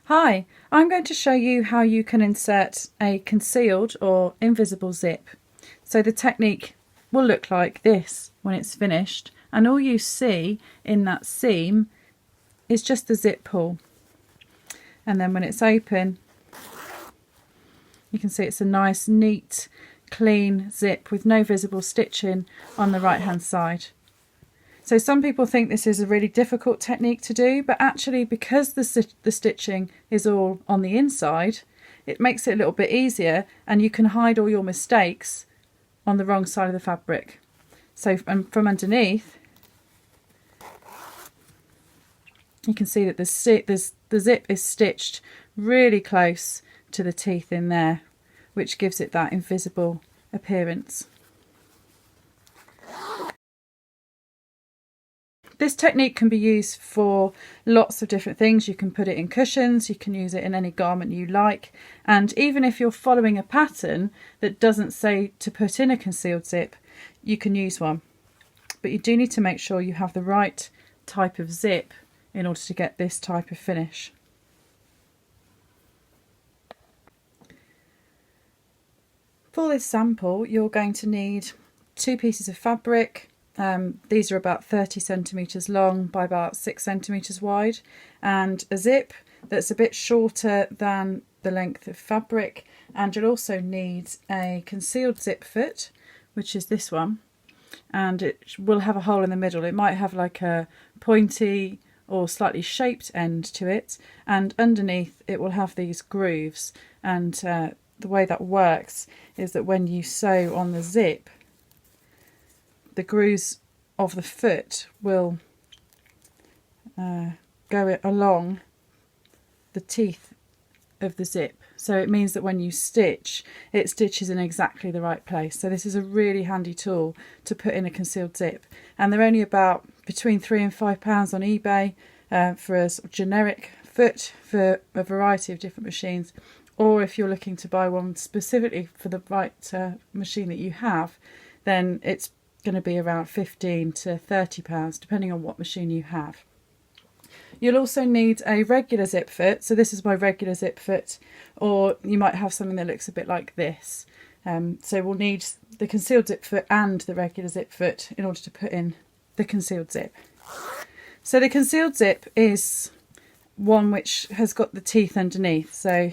Hi, I'm going to show you how you can insert a concealed or invisible zip. So the technique will look like this when it's finished, and all you see in that seam is just the zip pull. And then when it's open, you can see it's a nice, neat, clean zip with no visible stitching on the right hand side. So some people think this is a really difficult technique to do, but actually because the stitching is all on the inside, it makes it a little bit easier, and you can hide all your mistakes on the wrong side of the fabric. So from underneath, you can see that the zip is stitched really close to the teeth in there, which gives it that invisible appearance. This technique can be used for lots of different things. You can put it in cushions, you can use it in any garment you like, and even if you're following a pattern that doesn't say to put in a concealed zip, you can use one. But you do need to make sure you have the right type of zip in order to get this type of finish. For this sample, you're going to need 2 pieces of fabric. These are about 30 centimetres long by about 6 centimetres wide, and a zip that's a bit shorter than the length of fabric. And you'll also need a concealed zip foot, which is this one, and it will have a hole in the middle. It might have like a pointy or slightly shaped end to it, and underneath it will have these grooves. And the way that works is that when you sew on the zip, the grooves of the foot will go along the teeth of the zip. So it means that when you stitch, it stitches in exactly the right place. So this is a really handy tool to put in a concealed zip. And they're only about between £3 and £5 on eBay for a sort of generic foot for a variety of different machines. Or if you're looking to buy one specifically for the right machine that you have, then it's going to be around £15 to £30 depending on what machine you have. You'll also need a regular zip foot. So this is my regular zip foot, or you might have something that looks a bit like this. So we'll need the concealed zip foot and the regular zip foot in order to put in the concealed zip. So the concealed zip is one which has got the teeth underneath. So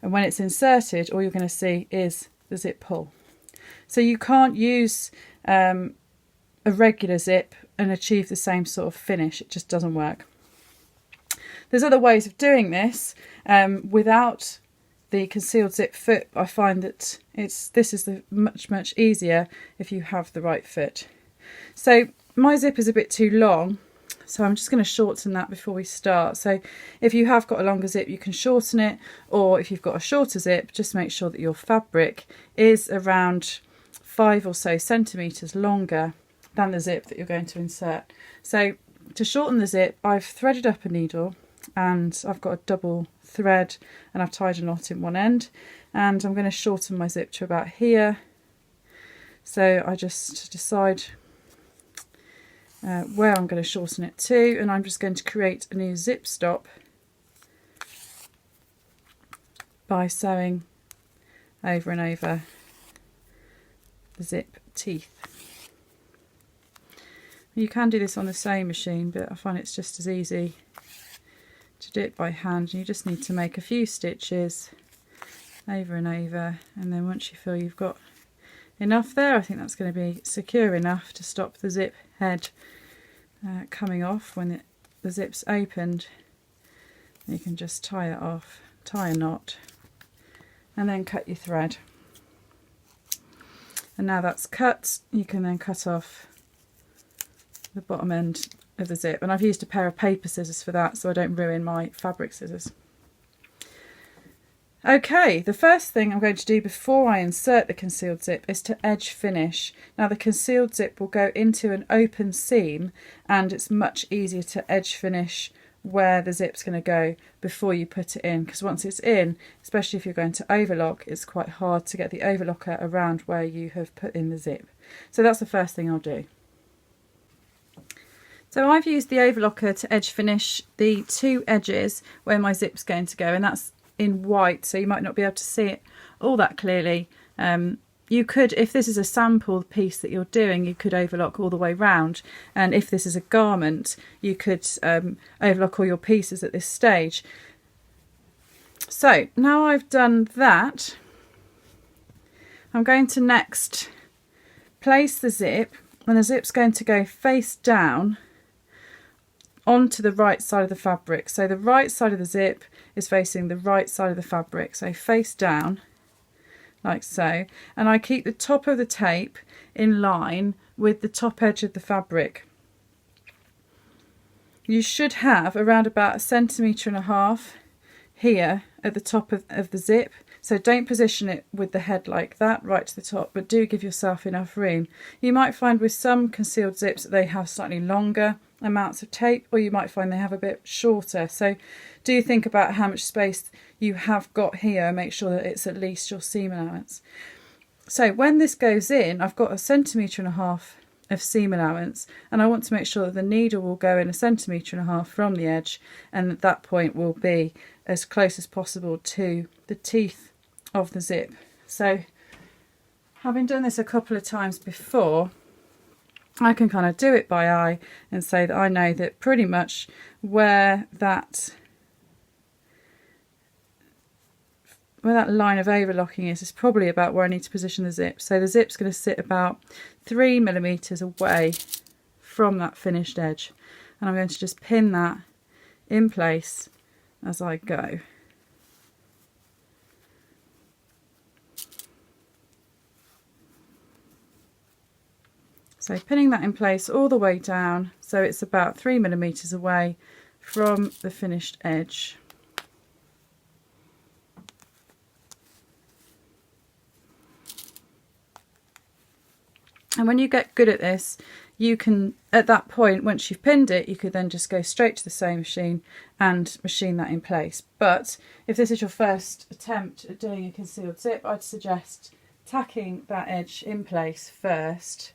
and when it's inserted, all you're going to see is the zip pull. So you can't use a regular zip and achieve the same sort of finish. It just doesn't work. There's other ways of doing this without the concealed zip foot. I find that this is much easier if you have the right foot. So my zip is a bit too long, so I'm just going to shorten that before we start. So if you have got a longer zip, you can shorten it, or if you've got a shorter zip, just make sure that your fabric is around 5 or so centimetres longer than the zip that you're going to insert. So to shorten the zip, I've threaded up a needle, and I've got a double thread, and I've tied a knot in one end, and I'm going to shorten my zip to about here. So I just decide where I'm going to shorten it to, and I'm just going to create a new zip stop by sewing over and over the zip teeth. You can do this on the sewing machine, but I find it's just as easy to do it by hand. You just need to make a few stitches over and over, and then once you feel you've got enough there, I think that's going to be secure enough to stop the zip head coming off when the zip's opened. You can just tie it off, tie a knot, and then cut your thread. And now that's cut, you can then cut off the bottom end of the zip. And I've used a pair of paper scissors for that so I don't ruin my fabric scissors. Okay, the first thing I'm going to do before I insert the concealed zip is to edge finish. Now the concealed zip will go into an open seam, and it's much easier to edge finish where the zip's going to go before you put it in, because once it's in, especially if you're going to overlock, it's quite hard to get the overlocker around where you have put in the zip. So that's the first thing I'll do. So I've used the overlocker to edge finish the two edges where my zip's going to go, and that's in white, so you might not be able to see it all that clearly. You could, if this is a sample piece that you're doing, you could overlock all the way round, and if this is a garment, you could overlock all your pieces at this stage. So now I've done that, I'm going to next place the zip, and the zip's going to go face down onto the right side of the fabric. So the right side of the zip is facing the right side of the fabric, so face down like so, and I keep the top of the tape in line with the top edge of the fabric. You should have around about 1.5 centimetres here at the top of the zip, so don't position it with the head like that right to the top, but do give yourself enough room. You might find with some concealed zips that they have slightly longer amounts of tape, or you might find they have a bit shorter, so do think about how much space you have got here and make sure that it's at least your seam allowance. So when this goes in, I've got 1.5 centimetres of seam allowance, and I want to make sure that the needle will go in 1.5 centimetres from the edge, and at that point will be as close as possible to the teeth of the zip. So having done this a couple of times before, I can kind of do it by eye and say that I know that pretty much where that line of overlocking is probably about where I need to position the zip. So the zip's going to sit about 3 millimeters away from that finished edge, and I'm going to just pin that in place as I go. So pinning that in place all the way down, so it's about 3 millimeters away from the finished edge. And when you get good at this, you can, at that point, once you've pinned it, you could then just go straight to the sewing machine and machine that in place. But if this is your first attempt at doing a concealed zip, I'd suggest tacking that edge in place first,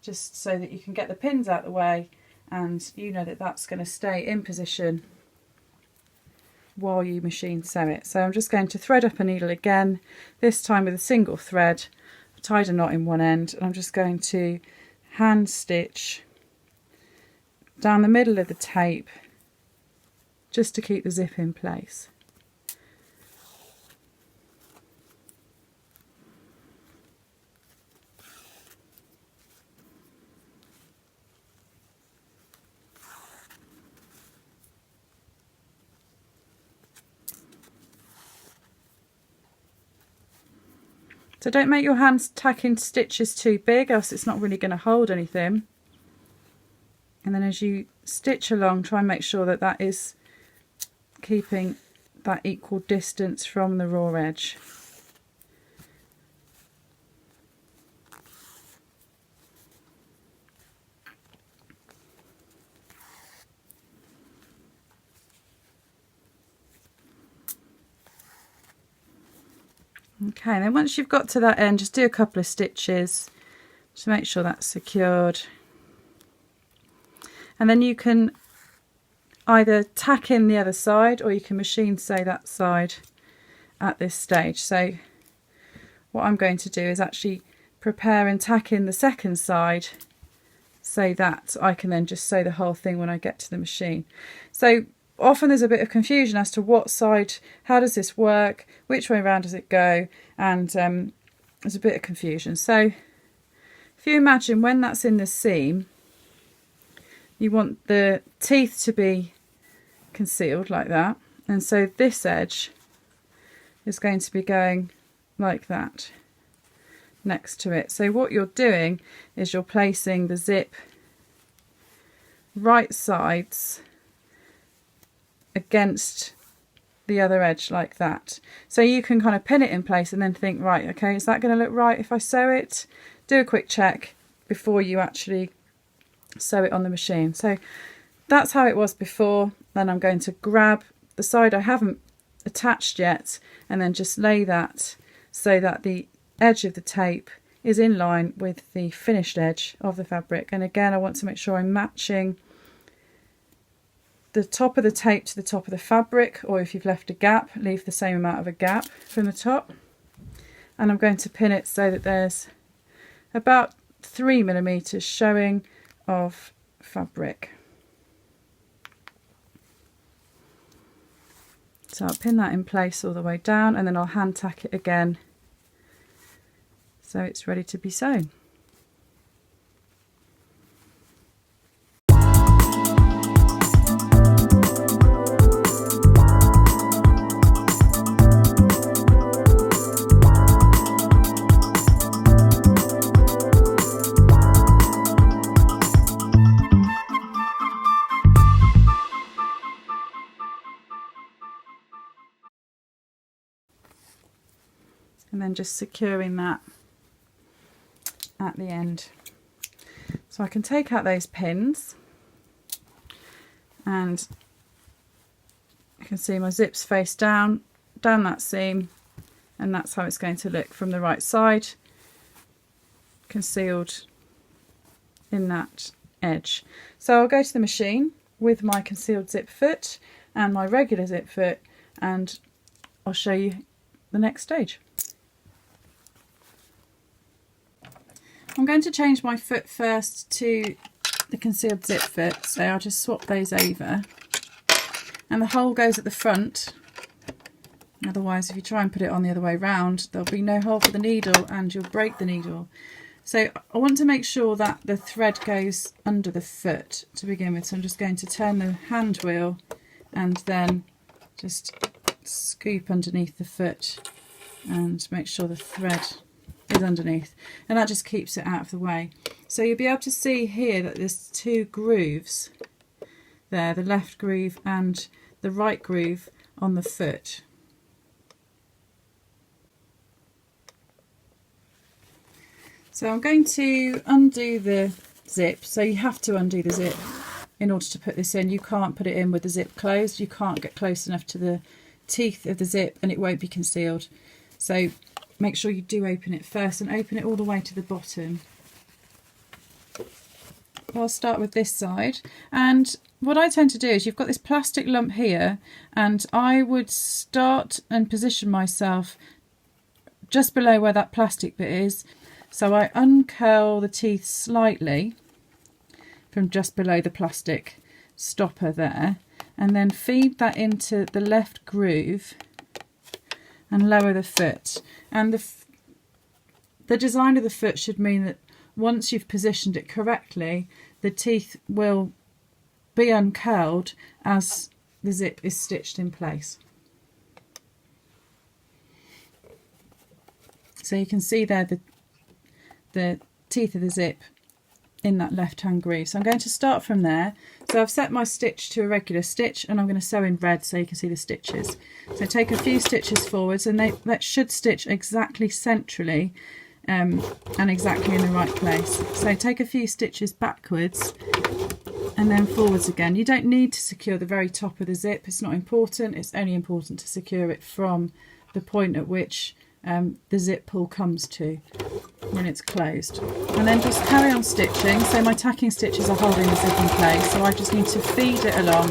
just so that you can get the pins out of the way and you know that that's going to stay in position while you machine sew it. So I'm just going to thread up a needle again, this time with a single thread. I've tied a knot in one end, and I'm just going to hand stitch down the middle of the tape just to keep the zip in place. So don't make your hand tacking stitches too big, else it's not really going to hold anything. And then as you stitch along, try and make sure that that is keeping that equal distance from the raw edge. Okay, and then once you've got to that end, just do a couple of stitches to make sure that's secured. And then you can either tack in the other side, or you can machine sew that side at this stage. So what I'm going to do is actually prepare and tack in the second side so that I can then just sew the whole thing when I get to the machine. So often there's a bit of confusion as to what side, how does this work, which way around does it go, and there's a bit of confusion. So if you imagine when that's in the seam, you want the teeth to be concealed like that, and so this edge is going to be going like that next to it. So what you're doing is you're placing the zip right sides against the other edge like that. So you can kind of pin it in place and then think, right, okay, is that going to look right if I sew it? Do a quick check before you actually sew it on the machine. So that's how it was before. Then I'm going to grab the side I haven't attached yet and then just lay that so that the edge of the tape is in line with the finished edge of the fabric. And again, I want to make sure I'm matching the top of the tape to the top of the fabric, or if you've left a gap, leave the same amount of a gap from the top. And I'm going to pin it so that there's about 3mm showing of fabric. So I'll pin that in place all the way down, and then I'll hand tack it again so it's ready to be sewn. And then just securing that at the end. So I can take out those pins, and you can see my zips face down that seam, and that's how it's going to look from the right side, concealed in that edge. So I'll go to the machine with my concealed zip foot and my regular zip foot, and I'll show you the next stage. I'm going to change my foot first to the concealed zip foot, so I'll just swap those over. And the hole goes at the front, otherwise if you try and put it on the other way round, there'll be no hole for the needle and you'll break the needle. So I want to make sure that the thread goes under the foot to begin with, so I'm just going to turn the hand wheel and then just scoop underneath the foot and make sure the thread is underneath, and that just keeps it out of the way. So you'll be able to see here that there's two grooves there, the left groove and the right groove on the foot. So I'm going to undo the zip. So you have to undo the zip in order to put this in. You can't put it in with the zip closed. You can't get close enough to the teeth of the zip and it won't be concealed. So make sure you do open it first, and open it all the way to the bottom. I'll start with this side, and what I tend to do is, you've got this plastic lump here, and I would start and position myself just below where that plastic bit is. So I uncurl the teeth slightly from just below the plastic stopper there, and then feed that into the left groove and lower the foot. And the design of the foot should mean that once you've positioned it correctly, the teeth will be uncurled as the zip is stitched in place. So you can see there the teeth of the zip in that left hand groove. So I'm going to start from there. So I've set my stitch to a regular stitch, and I'm going to sew in red so you can see the stitches. So take a few stitches forwards, and that should stitch exactly centrally and exactly in the right place. So take a few stitches backwards and then forwards again. You don't need to secure the very top of the zip, it's not important. It's only important to secure it from the point at which the zip pull comes to when it's closed, and then just carry on stitching. So my tacking stitches are holding the zip in place, so I just need to feed it along,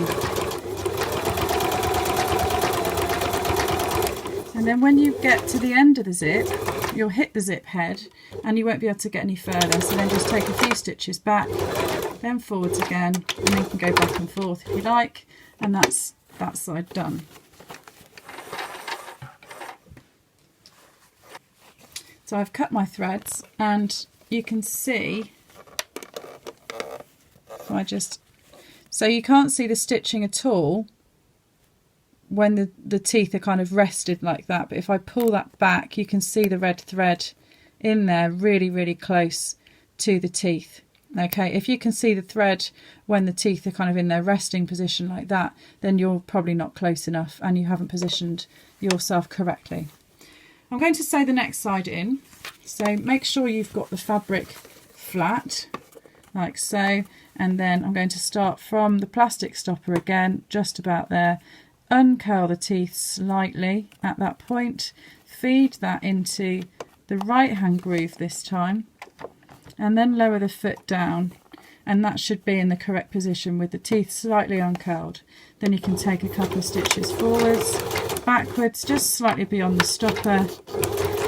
and then when you get to the end of the zip, you'll hit the zip head and you won't be able to get any further. So then just take a few stitches back, then forwards again, and then you can go back and forth if you like, and that's that side done. So I've cut my threads, and you can see, so you can't see the stitching at all when the teeth are kind of rested like that, but if I pull that back, you can see the red thread in there really, really close to the teeth. Okay, if you can see the thread when the teeth are kind of in their resting position like that, then you're probably not close enough and you haven't positioned yourself correctly. I'm going to sew the next side in, so make sure you've got the fabric flat like so, and then I'm going to start from the plastic stopper again, just about there, uncurl the teeth slightly at that point, feed that into the right hand groove this time, and then lower the foot down and that should be in the correct position with the teeth slightly uncurled. Then you can take a couple of stitches forwards, backwards, just slightly beyond the stopper,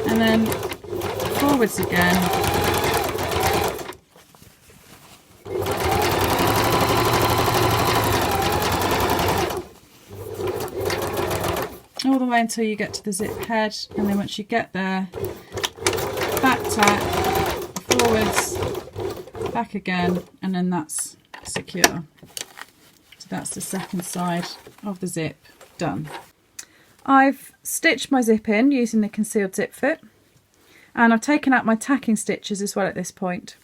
and then forwards again, all the way until you get to the zip head, and then once you get there, back tack, forwards, back again, and then that's secure. So that's the second side of the zip done. I've stitched my zip in using the concealed zip foot, and I've taken out my tacking stitches as well at this point.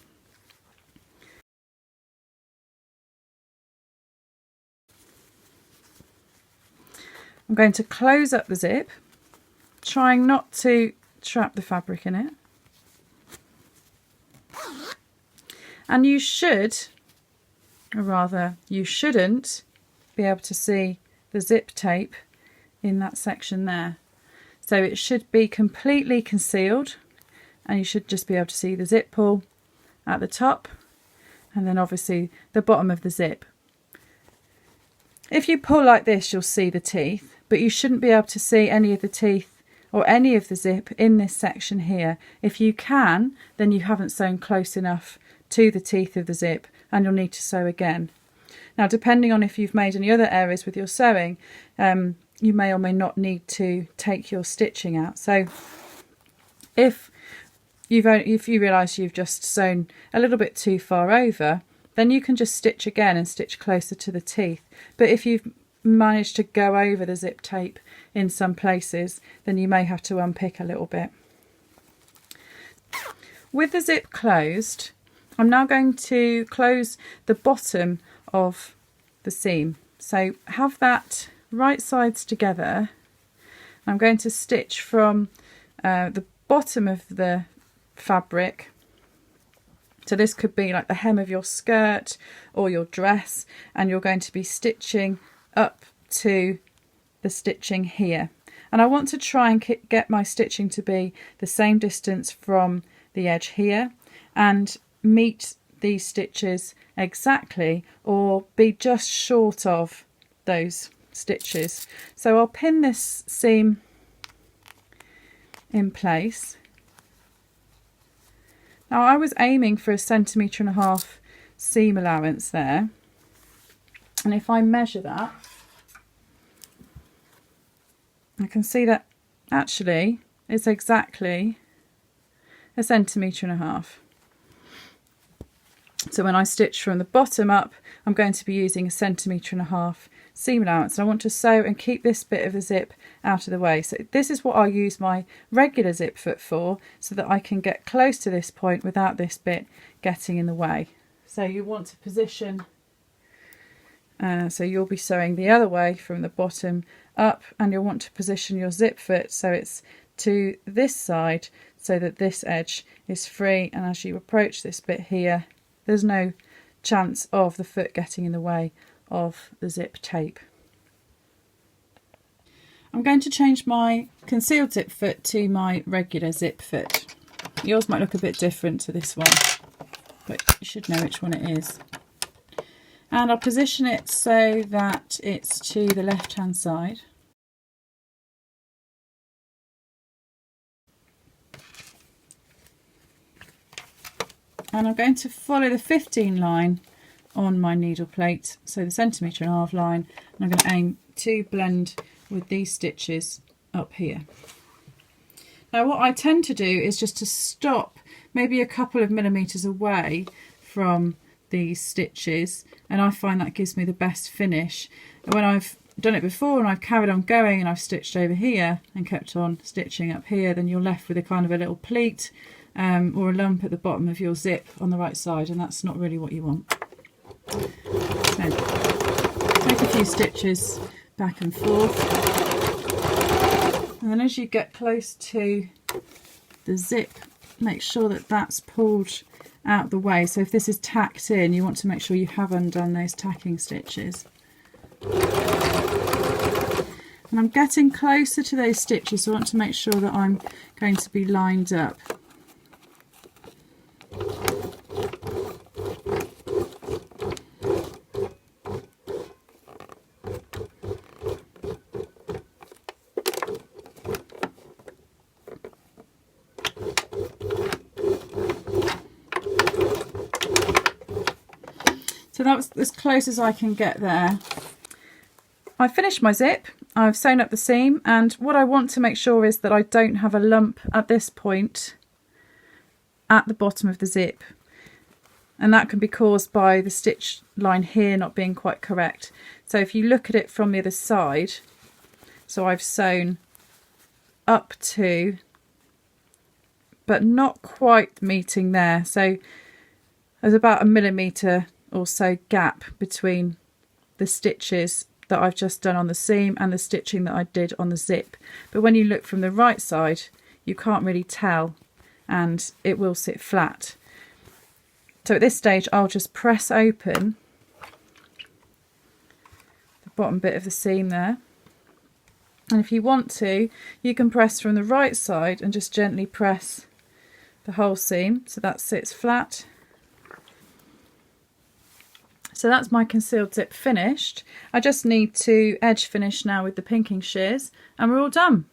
I'm going to close up the zip, trying not to trap the fabric in it. And you should, or rather you shouldn't, be able to see the zip tape in that section there. So it should be completely concealed, and you should just be able to see the zip pull at the top, and then obviously the bottom of the zip. If you pull like this, you'll see the teeth, but you shouldn't be able to see any of the teeth or any of the zip in this section here. If you can, then you haven't sewn close enough to the teeth of the zip, and you'll need to sew again. Now, depending on if you've made any other errors with your sewing, you may or may not need to take your stitching out. So if you realise you've just sewn a little bit too far over, then you can just stitch again and stitch closer to the teeth. But if you've managed to go over the zip tape in some places, then you may have to unpick a little bit. With the zip closed, I'm now going to close the bottom of the seam. So have that right sides together. I'm going to stitch from the bottom of the fabric. So this could be like the hem of your skirt or your dress, and you're going to be stitching up to the stitching here. And I want to try and get my stitching to be the same distance from the edge here, and meet these stitches exactly, or be just short of those stitches. So I'll pin this seam in place. Now, I was aiming for 1.5 cm seam allowance there, and if I measure that, I can see that actually it's exactly 1.5 cm. So when I stitch from the bottom up, I'm going to be using 1.5 cm seam allowance. I want to sew and keep this bit of the zip out of the way. So this is what I'll use my regular zip foot for, so that I can get close to this point without this bit getting in the way. So you want to position, so you'll be sewing the other way from the bottom up, and you'll want to position your zip foot so it's to this side, so that this edge is free, and as you approach this bit here, there's no chance of the foot getting in the way of the zip tape. I'm going to change my concealed zip foot to my regular zip foot. Yours might look a bit different to this one, but you should know which one it is. And I'll position it so that it's to the left hand side. And I'm going to follow the 15 line on my needle plate, so the 1.5 cm line, and I'm going to aim to blend with these stitches up here. Now what I tend to do is just to stop maybe a couple of millimetres away from these stitches, and I find that gives me the best finish. And when I've done it before and I've carried on going and I've stitched over here and kept on stitching up here, then you're left with a kind of a little pleat or a lump at the bottom of your zip on the right side, and that's not really what you want. So take a few stitches back and forth, and then as you get close to the zip, make sure that that's pulled out the way. So if this is tacked in, you want to make sure you have undone those tacking stitches. And I'm getting closer to those stitches, so I want to make sure that I'm going to be lined up. So that was as close as I can get there. I finished my zip, I've sewn up the seam, and what I want to make sure is that I don't have a lump at this point at the bottom of the zip. And that can be caused by the stitch line here not being quite correct. So if you look at it from the other side, so I've sewn up to, but not quite meeting there. So there's about 1 millimetre or so gap between the stitches that I've just done on the seam and the stitching that I did on the zip. But when you look from the right side, you can't really tell, and it will sit flat. So at this stage, I'll just press open the bottom bit of the seam there. And if you want to, you can press from the right side and just gently press the whole seam so that sits flat. So that's my concealed zip finished. I just need to edge finish now with the pinking shears and we're all done.